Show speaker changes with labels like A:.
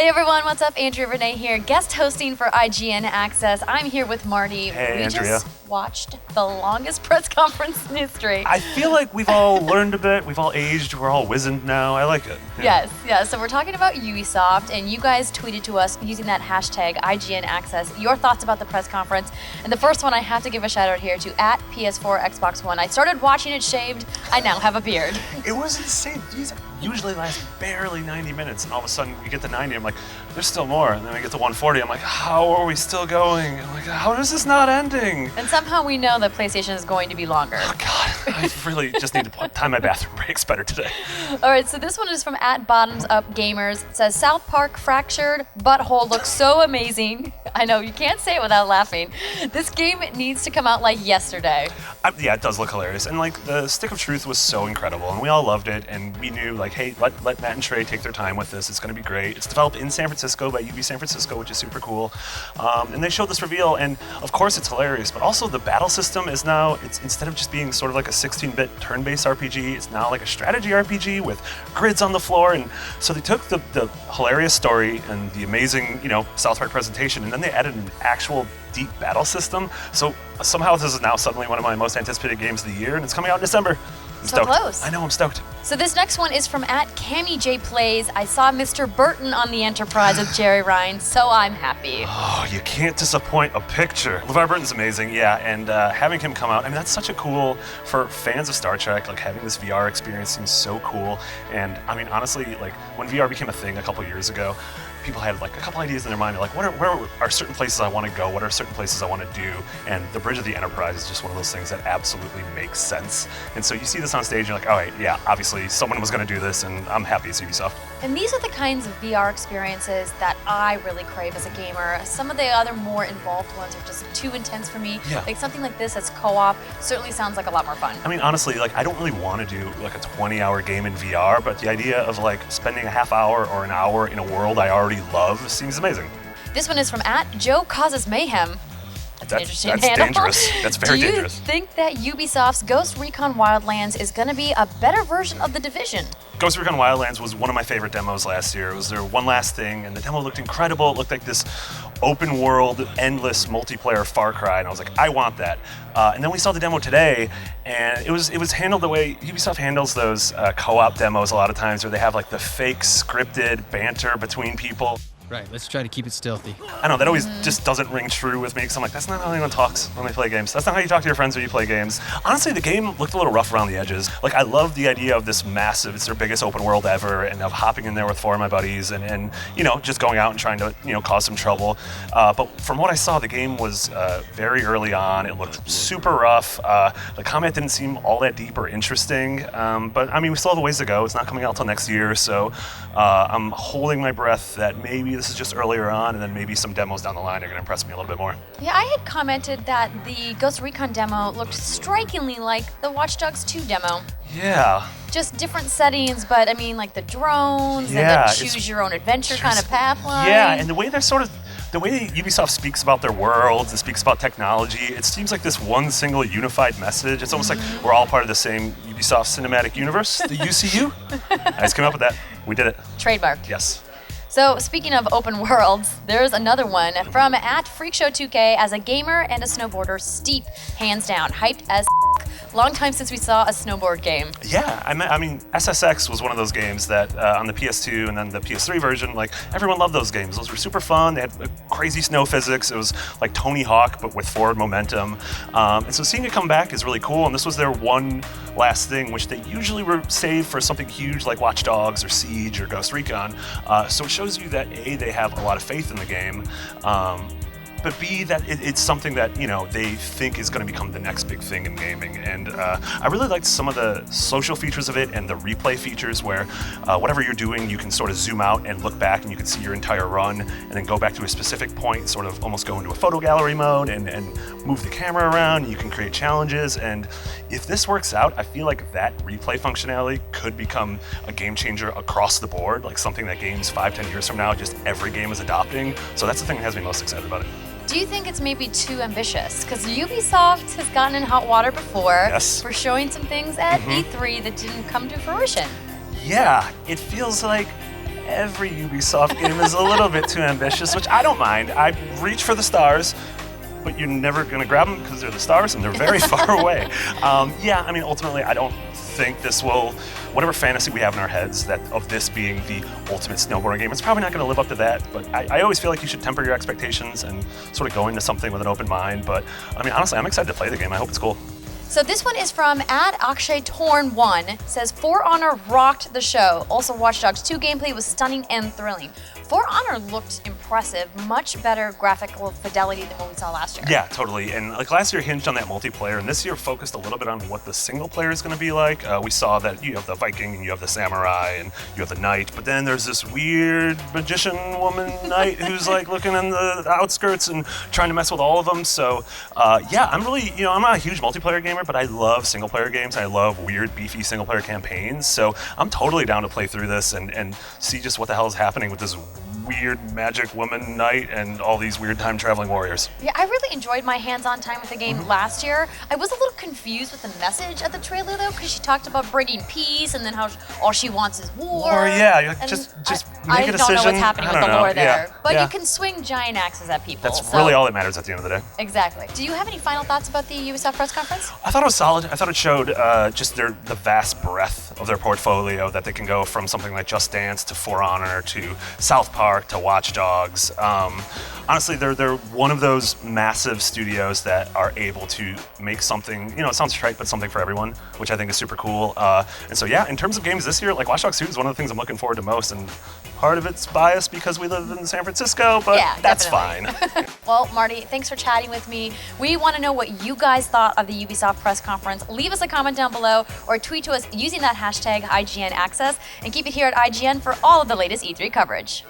A: Hey everyone, what's up? Andrea Renee here, guest hosting for IGN Access. I'm here with Marty.
B: Hey,
A: we
B: Andrea.
A: just watched the longest press conference in history.
B: I feel like we've all learned a bit. We've all aged. We're all wizened now. I like it. Yeah.
A: Yes. So we're talking about Ubisoft, and you guys tweeted to us using that hashtag IGN Access your thoughts about the press conference. And the first one I have to give a shout out here to @PS4 Xbox One. I started watching it shaved. I now have a beard.
B: It was insane. These usually last barely 90 minutes, and all of a sudden we get to 90. I'm like, there's still more. And then we get to 140. I'm like, how are we still going? I'm like, how is this not ending?
A: And somehow we know that PlayStation is going to be longer.
B: Oh God, I really just need to time my bathroom breaks better today.
A: All right, so this one is from @BottomsUpGamers. It says, South Park Fractured Butthole looks so amazing. I know, you can't say it without laughing. This game needs to come out like yesterday.
B: Yeah, it does look hilarious. And like the Stick of Truth was so incredible, and we all loved it, and we knew like, hey, let Matt and Trey take their time with this. It's going to be great. It's developed in San Francisco by UB San Francisco, which is super cool. And they showed this reveal, and of course it's hilarious, but also the battle system is now, it's instead of just being sort of like a 16-bit turn-based RPG, it's now like a strategy RPG with grids on the floor. And so they took the hilarious story and the amazing, South Park presentation, and then they added an actual deep battle system. So somehow this is now suddenly one of my most anticipated games of the year, and it's coming out in December. I'm
A: so
B: stoked.
A: Close.
B: I know, I'm stoked.
A: So this next one is from @CammyJPlays. I saw Mr. Burton on the Enterprise with Jerry Ryan, so I'm happy.
B: Oh, you can't disappoint a picture. LeVar Burton's amazing, yeah, and having him come out, I mean, that's such a cool, for fans of Star Trek, like having this VR experience seems so cool. And I mean, honestly, like when VR became a thing a couple years ago, people had like a couple ideas in their mind, like where are certain places I want to go, what are certain places I want to do, and the Bridge of the Enterprise is just one of those things that absolutely makes sense. And so you see this on stage, and you're like, all right, yeah, obviously someone was going to do this, and I'm happy it's Ubisoft.
A: And these are the kinds of VR experiences that I really crave as a gamer. Some of the other more involved ones are just too intense for me.
B: Yeah.
A: Like something like this that's co-op certainly sounds like a lot more fun.
B: I mean, honestly, like I don't really want to do like a 20-hour game in VR, but the idea of like spending a half hour or an hour in a world I already love seems amazing.
A: This one is from @Joe Causes Mayhem. That's
B: dangerous. That's very dangerous.
A: Do you think that Ubisoft's Ghost Recon Wildlands is going to be a better version of The Division?
B: Ghost Recon Wildlands was one of my favorite demos last year. It was their one last thing, and the demo looked incredible. It looked like this open world, endless multiplayer Far Cry, and I was like, I want that. And then we saw the demo today, and it was handled the way Ubisoft handles those co-op demos a lot of times, where they have like the fake scripted banter between people.
C: Right, let's try to keep it stealthy.
B: I know, that always just doesn't ring true with me, because I'm like, that's not how anyone talks when they play games. That's not how you talk to your friends when you play games. Honestly, the game looked a little rough around the edges. Like, I love the idea of this massive, it's their biggest open world ever, and of hopping in there with 4 of my buddies and just going out and trying to, cause some trouble. But from what I saw, the game was very early on. It looked super rough. The combat didn't seem all that deep or interesting. But, I mean, we still have a ways to go. It's not coming out till next year, so I'm holding my breath that maybe this is just earlier on, and then maybe some demos down the line are going to impress me a little bit more.
A: Yeah, I had commented that the Ghost Recon demo looked strikingly like the Watch Dogs 2 demo.
B: Yeah.
A: Just different settings, but I mean, like the drones and the choose your own adventure kind of path line.
B: Yeah, and the way Ubisoft speaks about their worlds and speaks about technology, it seems like this one single unified message. It's almost like we're all part of the same Ubisoft cinematic universe, the UCU. I just came up with that. We did it.
A: Trademark.
B: Yes.
A: So speaking of open worlds, there's another one from @FreakShow2K. As a gamer and a snowboarder, steep, hands down, hyped as long time since we saw a snowboard game.
B: Yeah, I mean, SSX was one of those games that on the PS2 and then the PS3 version, like everyone loved those games. Those were super fun. They had crazy snow physics. It was like Tony Hawk, but with forward momentum. And so seeing it come back is really cool. And this was their one last thing, which they usually were saved for something huge like Watch Dogs or Siege or Ghost Recon. So it shows you that A, they have a lot of faith in the game, but B, that it's something that they think is going to become the next big thing in gaming. And I really liked some of the social features of it and the replay features, where whatever you're doing, you can sort of zoom out and look back, and you can see your entire run, and then go back to a specific point, sort of almost go into a photo gallery mode and move the camera around. You can create challenges, and if this works out, I feel like that replay functionality could become a game changer across the board, like something that games 5-10 years from now, just every game is adopting. So that's the thing that has me most excited about it.
A: Do you think it's maybe too ambitious? Because Ubisoft has gotten in hot water before for showing some things at E3 that didn't come to fruition.
B: Yeah, it feels like every Ubisoft game is a little bit too ambitious, which I don't mind. I reach for the stars, but you're never going to grab them because they're the stars and they're very far away. Yeah, I mean, ultimately, I don't think this will, whatever fantasy we have in our heads that of this being the ultimate snowboarding game, it's probably not going to live up to that. But I always feel like you should temper your expectations and sort of go into something with an open mind. But I mean, honestly, I'm excited to play the game. I hope it's cool.
A: So this one is from @AkshayTorn1. Says, For Honor rocked the show. Also, Watch Dogs 2 gameplay was stunning and thrilling. For Honor looked impressive, much better graphical fidelity than what we saw last year.
B: Yeah, totally. And like last year hinged on that multiplayer, and this year focused a little bit on what the single player is going to be like. We saw that you have the Viking, and you have the samurai, and you have the knight, but then there's this weird magician woman knight who's like looking in the outskirts and trying to mess with all of them. So yeah, I'm really, I'm not a huge multiplayer gamer, but I love single player games. I love weird, beefy single player campaigns. So I'm totally down to play through this and see just what the hell is happening with this weird magic woman knight and all these weird time traveling warriors.
A: Yeah, I really enjoyed my hands-on time with the game last year. I was a little confused with the message of the trailer though, because she talked about bringing peace and then how all she wants is war.
B: Or yeah, just make a decision.
A: I don't know what's happening with the lore there.
B: Yeah.
A: But
B: yeah.
A: you can swing giant axes at people.
B: That's really all that matters at the end of the day.
A: Exactly. Do you have any final thoughts about the Ubisoft press conference?
B: I thought it was solid. I thought it showed just the vast breadth of their portfolio, that they can go from something like Just Dance to For Honor to South Park to Watch Dogs. Honestly, they're one of those massive studios that are able to make something, it sounds trite, but something for everyone, which I think is super cool. And so yeah, in terms of games this year, like Watch Dogs 2 is one of the things I'm looking forward to most, and part of it's biased because we live in San Francisco, but
A: yeah,
B: that's
A: definitely.
B: fine.
A: Well, Marty, thanks for chatting with me. We want to know what you guys thought of the Ubisoft press conference. Leave us a comment down below or tweet to us using that hashtag IGN Access, and keep it here at IGN for all of the latest E3 coverage.